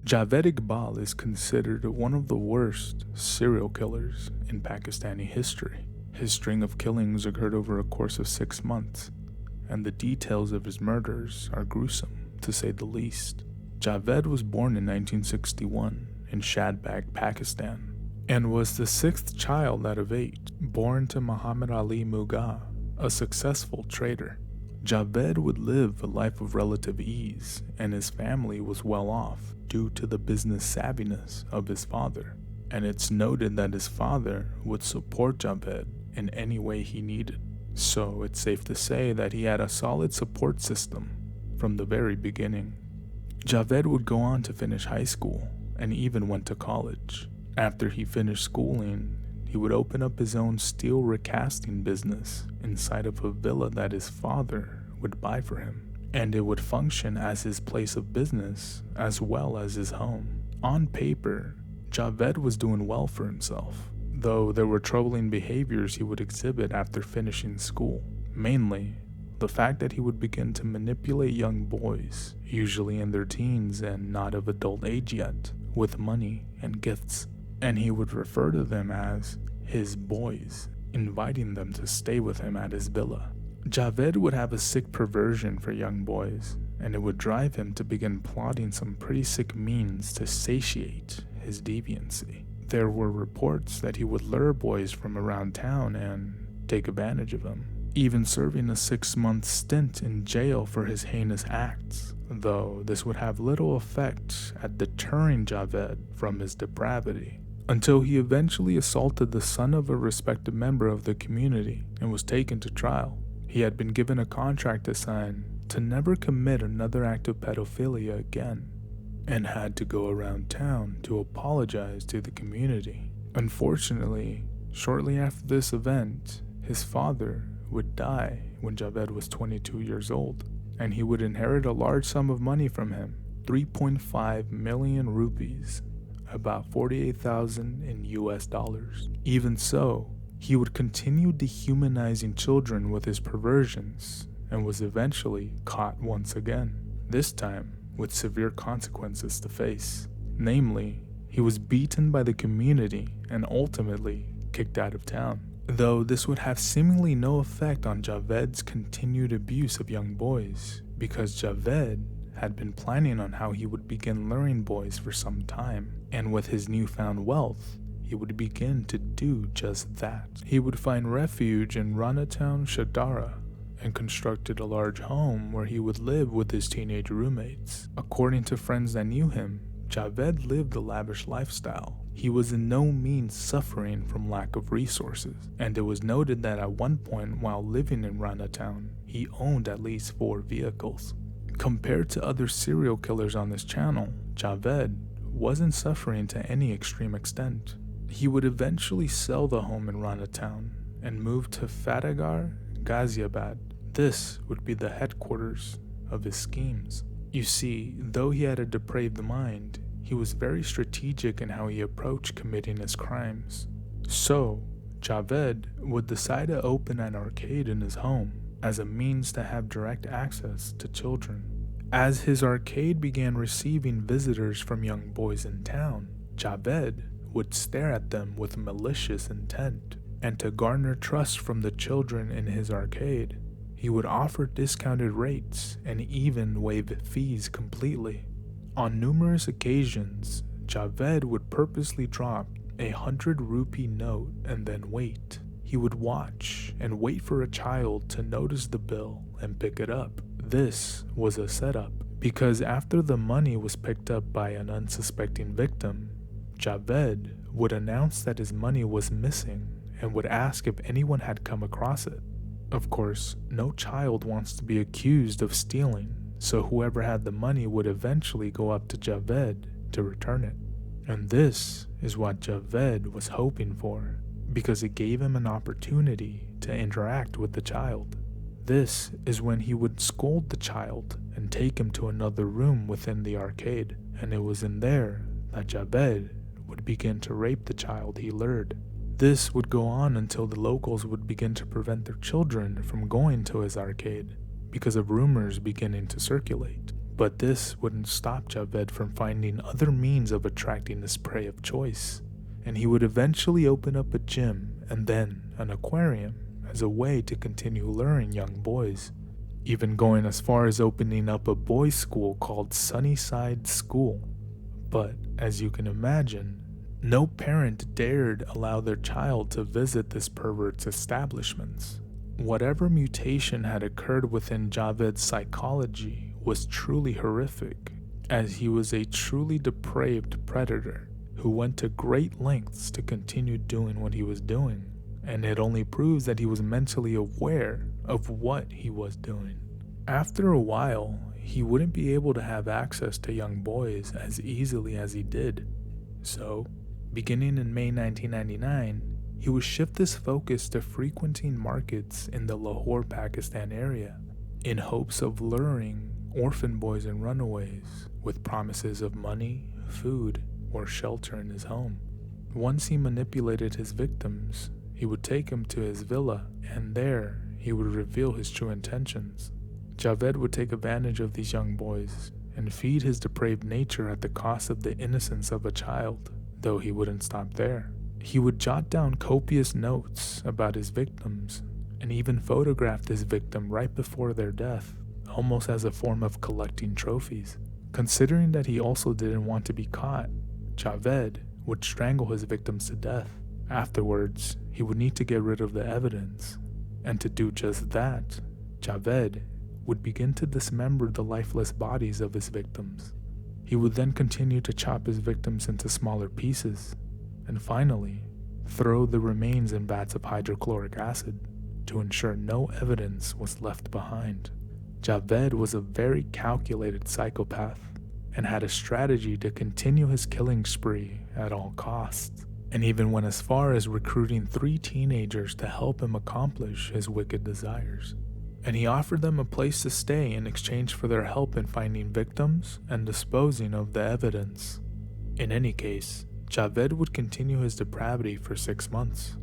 Javed Iqbal is considered one of the worst serial killers in Pakistani history. His string of killings occurred over a course of 6 months, and the details of his murders are gruesome, to say the least. Javed was born in 1961 in Shadbagh, Pakistan, and was the 6th child out of 8, born to Muhammad Ali Mughal, a successful trader. Javed would live a life of relative ease, and his family was well off due to the business savviness of his father. And it's noted that his father would support Javed in any way he needed. So it's safe to say that he had a solid support system from the very beginning. Javed would go on to finish high school and even went to college. After he finished schooling, he would open up his own steel recasting business inside of a villa that his father would buy for him, and it would function as his place of business as well as his home. On paper, Javed was doing well for himself, though there were troubling behaviors he would exhibit after finishing school. Mainly, the fact that he would begin to manipulate young boys, usually in their teens and not of adult age yet, with money and gifts, and he would refer to them as his boys, inviting them to stay with him at his villa. Javed would have a sick perversion for young boys, and it would drive him to begin plotting some pretty sick means to satiate his deviancy. There were reports that he would lure boys from around town and take advantage of them, even serving a 6-month stint in jail for his heinous acts, though this would have little effect at deterring Javed from his depravity, until he eventually assaulted the son of a respected member of the community and was taken to trial. He had been given a contract to sign to never commit another act of pedophilia again, and had to go around town to apologize to the community. Unfortunately, shortly after this event, his father would die when Javed was 22 years old, and he would inherit a large sum of money from him, 3.5 million rupees, about 48,000 in US dollars. Even so, he would continue dehumanizing children with his perversions and was eventually caught once again, this time with severe consequences to face. Namely, he was beaten by the community and ultimately kicked out of town. Though this would have seemingly no effect on Javed's continued abuse of young boys, because Javed had been planning on how he would begin luring boys for some time, and with his newfound wealth, he would begin to do just that. He would find refuge in Rana Town, Shadara, and constructed a large home where he would live with his teenage roommates. According to friends that knew him, Javed lived a lavish lifestyle. He was in no means suffering from lack of resources, and it was noted that at one point while living in Rana Town, he owned at least 4 vehicles. Compared to other serial killers on this channel, Javed wasn't suffering to any extreme extent. He would eventually sell the home in Rana Town and move to Fatagar, Ghaziabad. This would be the headquarters of his schemes. You see, though he had a depraved mind, he was very strategic in how he approached committing his crimes. So, Javed would decide to open an arcade in his home as a means to have direct access to children. As his arcade began receiving visitors from young boys in town, Javed would stare at them with malicious intent, and to garner trust from the children in his arcade, he would offer discounted rates and even waive fees completely. On numerous occasions, Javed would purposely drop a 100 rupee note and then wait. He would watch and wait for a child to notice the bill and pick it up. This was a setup, because after the money was picked up by an unsuspecting victim, Javed would announce that his money was missing and would ask if anyone had come across it. Of course, no child wants to be accused of stealing, so whoever had the money would eventually go up to Javed to return it. And this is what Javed was hoping for, because it gave him an opportunity to interact with the child. This is when he would scold the child and take him to another room within the arcade, and it was in there that Javed would begin to rape the child he lured. This would go on until the locals would begin to prevent their children from going to his arcade because of rumors beginning to circulate. But this wouldn't stop Javed from finding other means of attracting his prey of choice, and he would eventually open up a gym and then an aquarium as a way to continue luring young boys, even going as far as opening up a boys' school called Sunnyside School. But as you can imagine, no parent dared allow their child to visit this pervert's establishments. Whatever mutation had occurred within Javed's psychology was truly horrific, as he was a truly depraved predator who went to great lengths to continue doing what he was doing, and it only proves that he was mentally aware of what he was doing. After a while, he wouldn't be able to have access to young boys as easily as he did. So, beginning in May 1999, he would shift his focus to frequenting markets in the Lahore, Pakistan area in hopes of luring orphan boys and runaways with promises of money, food, or shelter in his home. Once he manipulated his victims, he would take them to his villa, and there he would reveal his true intentions. Javed would take advantage of these young boys and feed his depraved nature at the cost of the innocence of a child, though he wouldn't stop there. He would jot down copious notes about his victims and even photographed his victim right before their death, almost as a form of collecting trophies. Considering that he also didn't want to be caught, Javed would strangle his victims to death. Afterwards, he would need to get rid of the evidence, and to do just that, Javed would begin to dismember the lifeless bodies of his victims. He would then continue to chop his victims into smaller pieces, and finally, throw the remains in vats of hydrochloric acid to ensure no evidence was left behind. Javed was a very calculated psychopath and had a strategy to continue his killing spree at all costs, and even went as far as recruiting 3 teenagers to help him accomplish his wicked desires. And he offered them a place to stay in exchange for their help in finding victims and disposing of the evidence. In any case, Javed would continue his depravity for 6 months,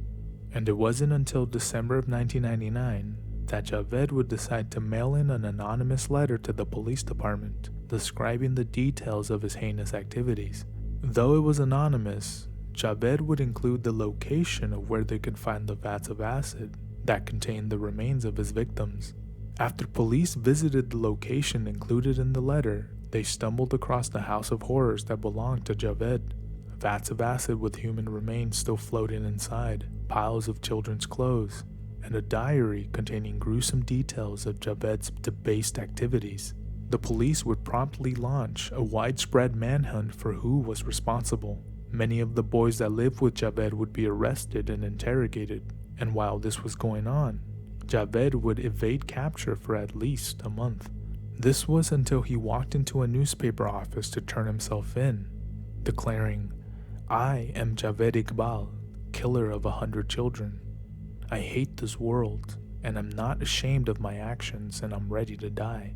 and it wasn't until December of 1999 that Javed would decide to mail in an anonymous letter to the police department describing the details of his heinous activities. Though it was anonymous, Javed would include the location of where they could find the vats of acid that contained the remains of his victims. After police visited the location included in the letter, they stumbled across the house of horrors that belonged to Javed. Vats of acid with human remains still floating inside, piles of children's clothes, and a diary containing gruesome details of Javed's debased activities. The police would promptly launch a widespread manhunt for who was responsible. Many of the boys that lived with Javed would be arrested and interrogated, and while this was going on, Javed would evade capture for at least a month. This was until he walked into a newspaper office to turn himself in, declaring, "I am Javed Iqbal, killer of 100 children. I hate this world, and I'm not ashamed of my actions, and I'm ready to die.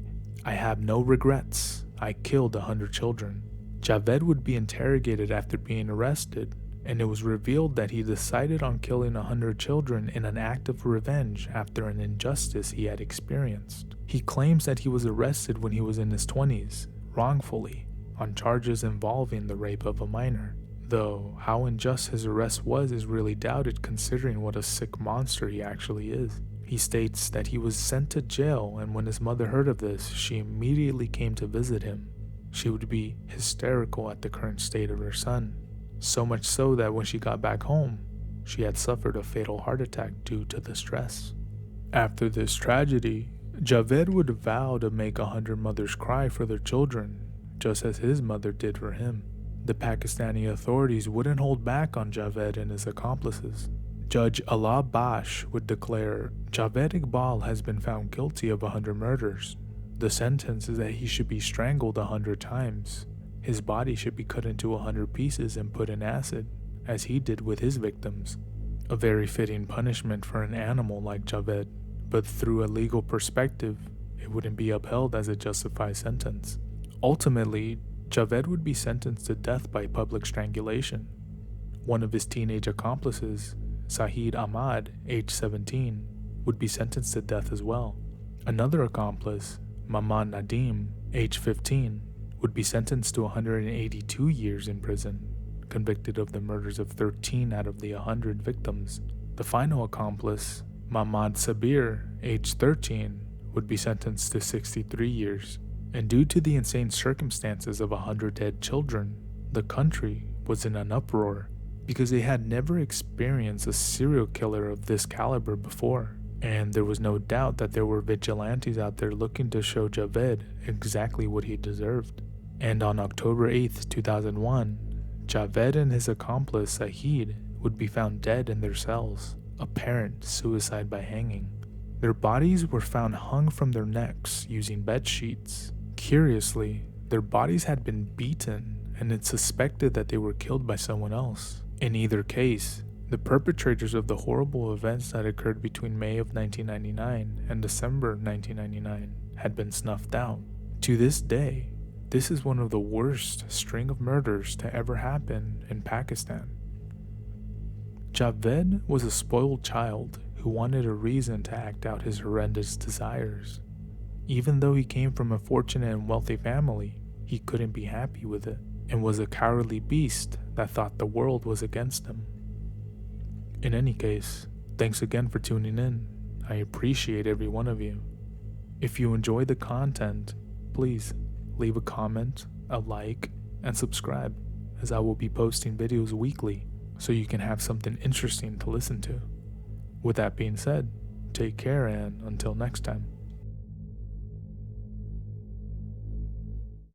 I have no regrets. I killed 100 children." Javed would be interrogated after being arrested, and it was revealed that he decided on killing 100 children in an act of revenge after an injustice he had experienced. He claims that he was arrested when he was in his 20s, wrongfully, on charges involving the rape of a minor. Though how unjust his arrest was is really doubted considering what a sick monster he actually is. He states that he was sent to jail, and when his mother heard of this, she immediately came to visit him. She would be hysterical at the current state of her son, so much so that when she got back home, she had suffered a fatal heart attack due to the stress. After this tragedy, Javed would vow to make 100 mothers cry for their children, just as his mother did for him. The Pakistani authorities wouldn't hold back on Javed and his accomplices. Judge Allah Bash would declare, "Javed Iqbal has been found guilty of 100 murders. The sentence is that he should be strangled 100 times. His body should be cut into 100 pieces and put in acid, as he did with his victims." A very fitting punishment for an animal like Javed, but through a legal perspective, it wouldn't be upheld as a justified sentence. Ultimately, Javed would be sentenced to death by public strangulation. One of his teenage accomplices, Sahid Ahmad, age 17, would be sentenced to death as well. Another accomplice, Mahmoud Nadim, age 15, would be sentenced to 182 years in prison, convicted of the murders of 13 out of the 100 victims. The final accomplice, Mahmoud Sabir, age 13, would be sentenced to 63 years. And due to the insane circumstances of 100 dead children, the country was in an uproar because they had never experienced a serial killer of this caliber before. And there was no doubt that there were vigilantes out there looking to show Javed exactly what he deserved. And on October 8th, 2001, Javed and his accomplice Saeed would be found dead in their cells, apparent suicide by hanging. Their bodies were found hung from their necks using bed sheets. Curiously, their bodies had been beaten, and it's suspected that they were killed by someone else. In either case, the perpetrators of the horrible events that occurred between May of 1999 and December 1999 had been snuffed out. To this day, this is one of the worst string of murders to ever happen in Pakistan. Javed was a spoiled child who wanted a reason to act out his horrendous desires. Even though he came from a fortunate and wealthy family, he couldn't be happy with it, and was a cowardly beast that thought the world was against him. In any case, thanks again for tuning in. I appreciate every one of you. If you enjoy the content, please leave a comment, a like, and subscribe, as I will be posting videos weekly so you can have something interesting to listen to. With that being said, take care, and until next time.